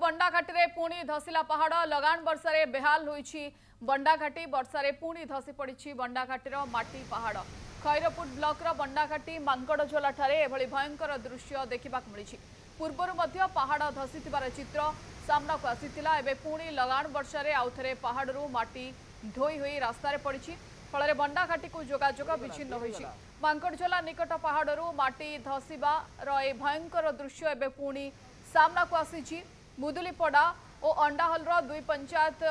बंडाघाटी पुणी धसिला पहाड़ लगान वर्षा बेहाल होईछि बंडाघाटी वर्षा पुणी धसी पड़ी बंडाघाटीर माटी पहाड़ खैरपुट ब्लॉकर बंडाघाटी मांकड़झोला एभली भयंकर दृश्य देखा मिली पूर्वर पहाड़ धसीथिबार चित्र सामना को आसीथिला एबे पुणी लगान वर्षा आउ थे पहाड़ू माटी धोई होई रास्तार पड़ी फल बंडाघाटी को जोगाजोग विच्छिन्न होईछि मांकड़झोला निकट पहाड़ू माटी धसीबार ए भयंकर दृश्य एबे पुणी सामना को आसी मुदुलीपड़ा और अंडाहलर दुई पंचायत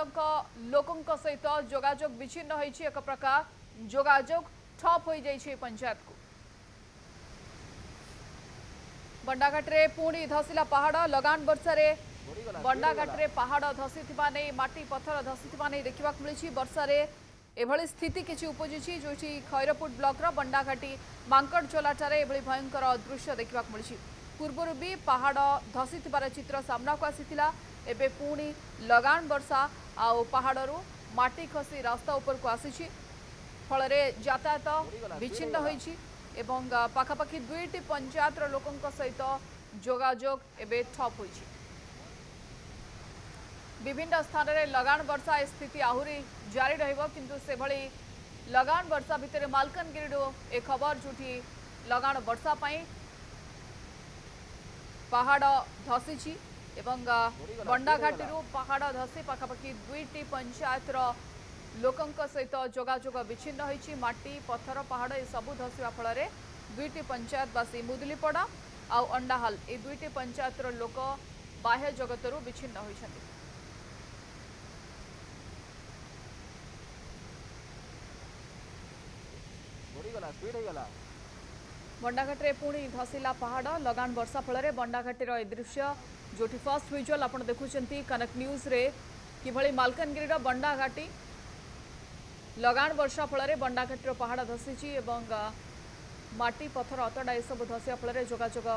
लोकों सहित जोगाजोग विच्छिन्न होईछि एक प्रकार जोगाजोग ठप हो जाइछि पंचायत को बंडाघाटी पुणी धसिला पहाड़ लगान वर्षा बंडाघाटी पहाड़ धसीथिबा नै माटी पत्थर धसीथिबा नै देखा मिली वर्षा एभली स्थिति किसी उपजी जो खैरपुट ब्लॉकर बंडाघाटी मांकड़झोला एभली भयंकर दृश्य देखा मिली पूर्वर भी पहाड़ धसीथिबार चित्र सामना को आसीथिला एबे पुणी लगान वर्षा आउ पहाड़रू माटी खसी रास्ता ऊपर को आसीछि फल यातायात विच्छिन्न होईछि एवं पाखापाखि दुईटी पंचायत लोकों सहित जोगाजोग एबे ठप होईछि विभिन्न स्थान में लगान वर्षा स्थिति आहुरी जारी रहिबो किंतु से भली लगान वर्षा भितर मालकानगिरी ए खबर जोठी लगान वर्षा पाई पहाड़ धसी एवं बंडाघाटी पहाड़ धसी पाखापाखि दुईटी पंचायत लोकों सहित जोगाजोग विच्छिन्न होईछि माटी पत्थर पहाड़ ए सबु धसिबा फल दुईटी पंचायतवासी मुदुलीपड़ा आउ अंडाहाल ए दुईटी पंचायत लोक बाह्य जगतरू विच्छिन्न होईछन्ति बंडाघाटी पुणी धसिला पहाड़ लगान वर्षा फल बंडाघाटीर ए दृश्य जो फर्स्ट विजुअल आप देखुं कनक न्यूज रे किभली मालकानगिरी बंडाघाटी लगान वर्षा फल बंडाघाटीर पहाड़ धसी एवं माटी पत्थर अतड़ा एसबू धसिया फल जोगाजोग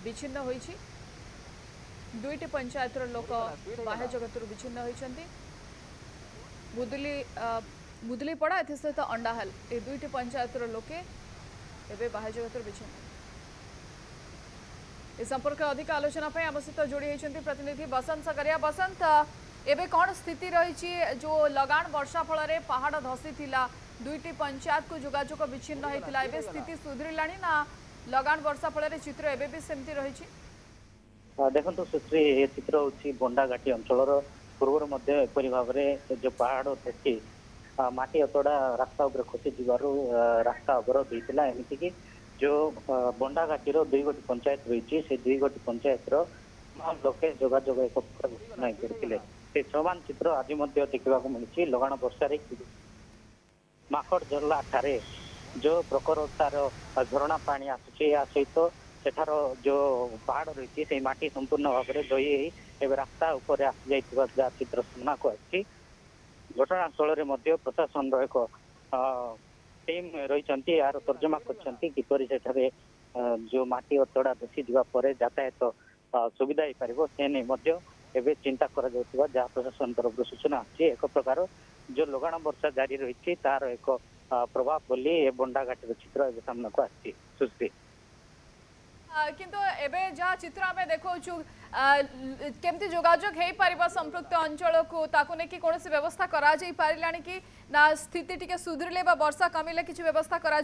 विच्छिन्न होईछि दुईटी पंचायत लोक बाह्य जगत विच्छिन्न होईछन्ति मुदुलीपड़ा एथि सहित अंडाहाल ए दुईटी पंचायत लोके एबे बाह्य जगत विच्छिन्न ए संपर्क अधिक आलोचना आम सहित जोड़ी होती प्रतिनिधि बसंत सगरिया बसंत एबे कौन स्थिति रही जो लगान वर्षा फल पहाड़ धसी थिला दुईटी पंचायत को जोगाजोग विच्छिन्न होता एबे स्थिति सुधरिलानी ना लगान वर्षा फल चित्र एबे भी सेमती रही देखो सुश्री ये चित्र हूँ बंडाघाटी अंचल पूर्वर एपरी भाव में जो पहाड़ देखी माटी अतड़ा रास्ता उपर खसी जीवारू रास्ता अवरोध होता एमती जो बंडाघाटीर दुई गोटी पंचायत रही से दुई गोटी पंचायत लोके जोगाजोग एक करते से समान चित्र आज देखा मिली लगान वर्षा माकड़झोला ठारे जो प्रखरतार झरणा पानी आसूची या सहित सेठार जो पहाड़ रही से माटी संपूर्ण भाव में धोई एवं रास्ता उपर आसी जा चित्र सामना को आसी घटनास्थल में प्रशासन एक टीम रही यार तर्जमा कर जो माटी अतड़ा धसी जावापर यातायात सुविधा हो पार से नहीं चिंता कर जहाँ प्रशासन तरफ सूचना आसी एक प्रकार जो लगान वर्षा जारी रही तार एक प्रभाव बोली बंडाघाटी चित्र सामना को आसी सुश्री किंतु एबे जहाँ चित्र आम देखु केमती जोगाजोग हो पार संपृक्त अंचल को ताकू नहीं कौन व्यवस्था करा पारानी कि ना स्थिति टी सुधरिले वर्षा कमिले किसी व्यवस्था करा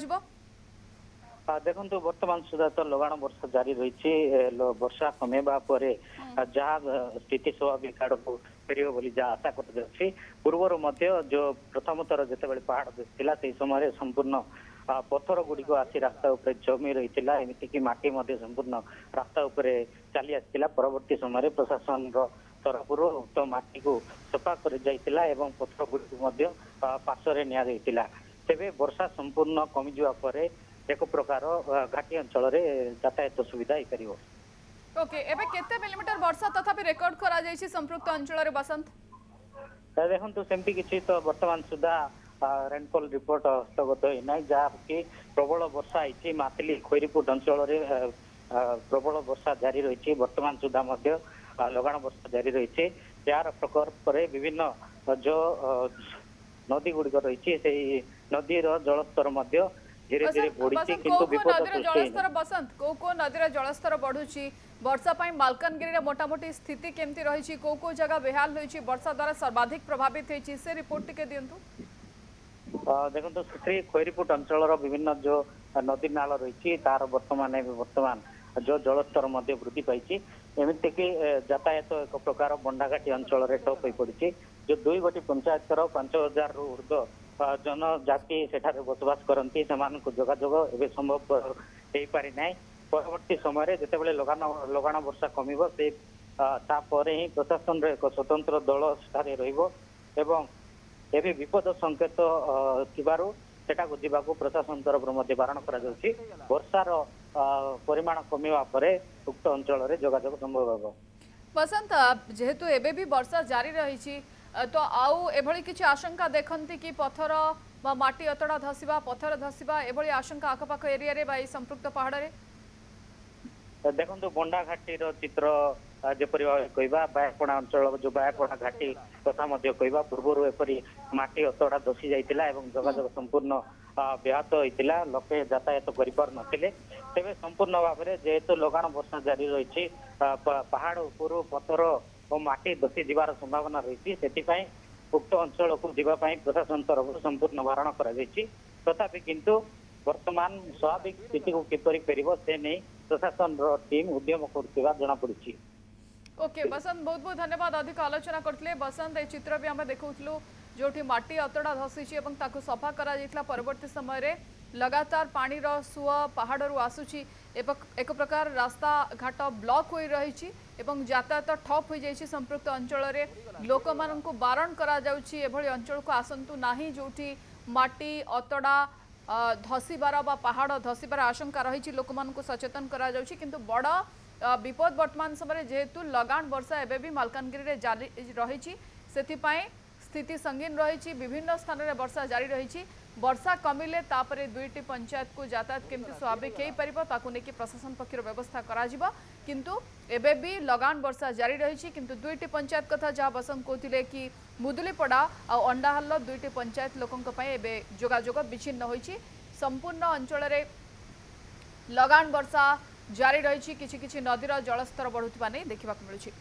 देखो वर्तमान सुधा तो लगान वर्षा जारी रही वर्षा कमेबा जहाँ स्थिति स्वाभाविक आड़ को फेर बोली जहाँ आशा कर पूर्वर जो प्रथम थर जो पहाड़ था से समय संपूर्ण पत्थर गुड़िक आसी रास्ता उपर जमी रही एमतीक माटी संपूर्ण रास्ता उपर चली आसाला परवर्ती समय प्रशासन तरफ उक्त माटी को सफा कर पत्थर गुड़ी पार्श्व निया तेरे वर्षा संपूर्ण कमिजा एक प्रकार घाटी अंचल यातायात सुविधा हो पार ओके एबे केते मिलीमीटर वर्षा तथापि रेकर्ड करा जायछि संपृक्त अंचल रे बसंत देखो सेमती किछि तो वर्तमान सुधा रेनफॉल रिपोर्ट हस्तगत होना जहाँ कि प्रबल वर्षा होती मातली खैरीपुट अंचल प्रबल वर्षा जारी रही वर्तमान सुधा लगान वर्षा जारी रही यार प्रकोप विभिन्न जो नदी गुड़िक रही नदीर जलस्तर धीरे धीरे बढ़ी किंतु विपद जलस्तर बसंत को नदीर जलस्तर बढ़ुची वर्षा पाई मालकानगिरी मोटामोटी स्थिति केमती रही को जगह बेहाल होई वर्षा द्वारा सर्वाधिक प्रभावित होती से रिपोर्ट टिके दिंतु। देखो श्री खैरीपुट अंचल विभिन्न जो नदी नाल रही तार वर्तमान जो जलस्तर वृद्धि पाई एमती कि यातायात एक प्रकार बंडाघाटी अंचल ठप हो पड़ी जो 2 गोटी पंचायत 5000 रु ऊर्ध्व जनजाति सेठारे बसवास करती जोगाजोग एवं संभव हो पारि ना। परवर्ती समय जितेबाला लगाण वर्षा कमिब से तापर ही प्रशासन एक स्वतंत्र दल सेठारे रहिबो एवं एवं विपद संकेत थिबारु सेटाको जीवाको प्रशासन तरफ बारण करा जाउछि। वर्षार परिमाण कमिवा परे उक्त अंचल रे जोगाजोग संभव होबो। बसंत जेहेतु एबे भी वर्षा जारी रही तो आउ एभली किछि आशंका देखंती कि पत्थर बा माटी अतड़ा धसिबा पत्थर धसिबा एभली आशंका आखपाख एरिया रे बा संपृक्त पहाड़ रे देखो बंडाघाटी चित्र जपरी भाव कहवा बायापणा अंचल जो बायापणा घाटी कथा कहवा पूर्व एपरी माटी अतड़ा धसी जाइतिला एवं जोगाजोग संपूर्ण व्याहत होइतिला लोके यातायात करिपार नथिले। तेबे संपूर्ण भाव में जेहेतु लगाण वर्षा जारी रही पहाड़ उपर पत्थर और माटी धसी जीवार संभावना रही से उक्त अंचल को जीवाई प्रशासन तरफ संपूर्ण बारण करा तथापि किंतु वर्तमान स्वाभाविक स्थिति को किपरि फेरिबो से नहीं प्रशासन टीम उद्यम करथिबा जणा पड़ुछि। ओके बसंत बहुत बहुत धन्यवाद अधिक आलोचना करथिले। बसंत ए चित्र भी आमे देखौथलु जोठी माटी अतड़ा धसीछि एवं ताकु सफा करा जाइतला परवर्ती समय रे लगातार पानी रो सुआ पहाड़ रु आसुछि एक प्रकार रास्ता घाट ब्लॉक होई रहिछि एवं यातायात ठप होई जाइछि। संपृक्त अंचल रे लोक माननकु बारण करा जाउछि एभली अंचल को आसंतु नाही जोठी माटी अतड़ा धसीबार बा पहाड़ धसीबार आशंका रही लोक माननकु सचेतन करा जाउछि किंतु बड़ विपद वर्तमान समय जेहेतु लगाण वर्षा एबे भी मालकानगिरी रे जारी रही सेथिपाई स्थिति संगीन रही विभिन्न स्थान में वर्षा जारी रही वर्षा कमिले तापरे 2टी पंचायत को यातायात केमती स्वाभाविक हो पारिबो ताकु नेकी प्रशासन पक्षर व्यवस्था करा जिवो किंतु एबे भी लगाण वर्षा जारी रही किंतु 2टी पंचायत कथा जहाँ बसंत कहते कि मुदुलीपड़ा आ अंडाहाल 2टी पंचायत लोकंक पय एबे जोगाजोग विच्छिन्न होईछि। संपूर्ण अंचल रे लगाण वर्षा जारी रही किछि नदीर जलस्तर बढ़ुवा नहीं देखा मिलूँ।